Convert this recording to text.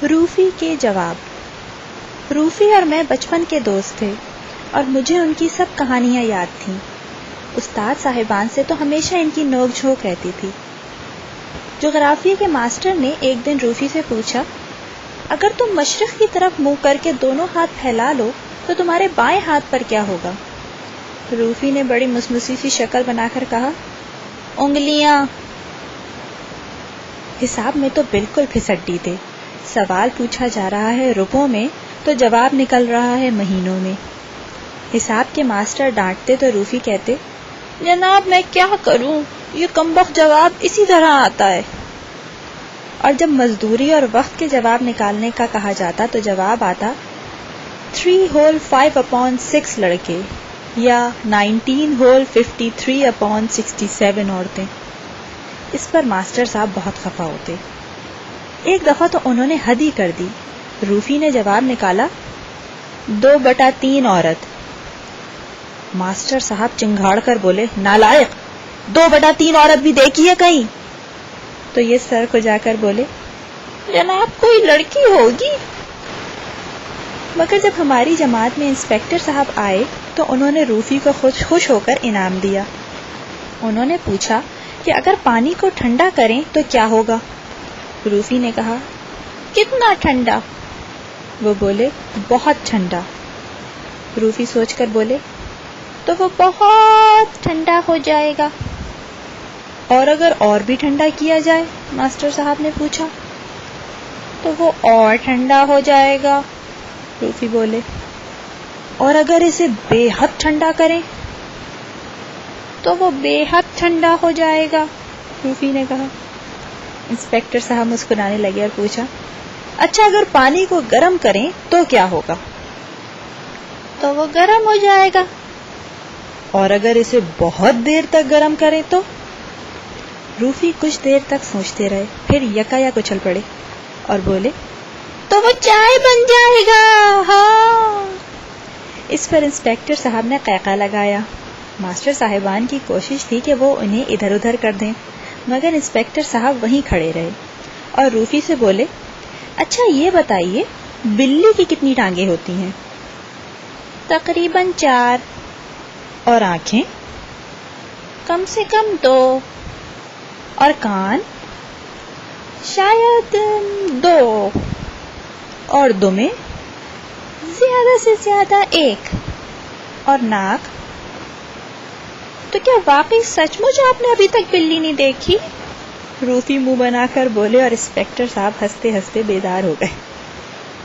روفی کے جواب۔ روفی اور میں بچپن کے دوست تھے اور مجھے ان کی سب کہانیاں یاد تھیں۔ استاد صاحبان سے تو ہمیشہ ان کی نوک جھونک رہتی تھی۔ جغرافیہ کے ماسٹر نے ایک دن روفی سے پوچھا، اگر تم مشرق کی طرف منہ کر کے دونوں ہاتھ پھیلا لو تو تمہارے بائیں ہاتھ پر کیا ہوگا؟ روفی نے بڑی مسموسی سی شکل بنا کر کہا، انگلیاں۔ حساب میں تو بالکل پھسڈی تھے۔ سوال پوچھا جا رہا ہے روپوں میں تو جواب نکل رہا ہے مہینوں میں۔ حساب کے ماسٹر ڈانٹتے تو روفی کہتے، جناب میں کیا کروں، یہ کمبخت جواب اسی طرح آتا ہے۔ اور جب مزدوری اور وقت کے جواب نکالنے کا کہا جاتا تو جواب آتا 3 ہول 5/6 لڑکے یا 19 ہول 53/67 عورتیں۔ اس پر ماسٹر صاحب بہت خفا ہوتے۔ ایک دفعہ تو انہوں نے حد ہی کر دی۔ روفی نے جواب نکالا 2/3 عورت۔ ماسٹر صاحب چنگھاڑ کر بولے، نالائق، 2/3 عورت بھی دیکھی ہے کہیں؟ تو یہ سر کو جا کر بولے، جناب کوئی لڑکی ہوگی۔ مگر جب ہماری جماعت میں انسپیکٹر صاحب آئے تو انہوں نے روفی کو خوش ہو کر انعام دیا۔ انہوں نے پوچھا کہ اگر پانی کو ٹھنڈا کریں تو کیا ہوگا؟ روفی نے کہا، کتنا ٹھنڈا؟ وہ بولے، بہت ٹھنڈا۔ روفی سوچ کر بولے، تو وہ بہت ٹھنڈا ہو جائے گا۔ اور اگر اور بھی ٹھنڈا کیا جائے؟ ماسٹر صاحب نے پوچھا۔ تو وہ اور ٹھنڈا ہو جائے گا، روفی بولے۔ اور اگر اسے بے حد ٹھنڈا کریں تو وہ بے حد ٹھنڈا ہو جائے گا، روفی نے کہا۔ انسپیکٹر صاحب مسکرانے لگے اور پوچھا، اچھا اگر پانی کو گرم کریں تو کیا ہوگا؟ تو وہ گرم ہو جائے گا۔ اور اگر اسے بہت دیر تک گرم کریں تو؟ روفی کچھ دیر تک سوچتے رہے، پھر یکا یک اچھل پڑے اور بولے، تو وہ چائے بن جائے گا۔ ہاں۔ اس پر انسپیکٹر صاحب نے قیقہ لگایا۔ ماسٹر صاحبان کی کوشش تھی کہ وہ انہیں ادھر ادھر کر دیں، مگر انسپیکٹر صاحب وہیں کھڑے رہے اور روفی سے بولے، اچھا یہ بتائیے بلی کی کتنی ٹانگیں ہوتی ہیں؟ تقریباً 4۔ اور آنکھیں؟ کم سے کم 2۔ اور کان؟ شاید 2۔ اور دمیں؟ زیادہ سے زیادہ 1۔ اور ناک؟ تو کیا واقعی سچ مچ آپ نے ابھی تک بلی نہیں دیکھی؟ روفی منہ بنا کر بولے اور انسپیکٹر صاحب ہنستے ہنستے بیدار ہو گئے۔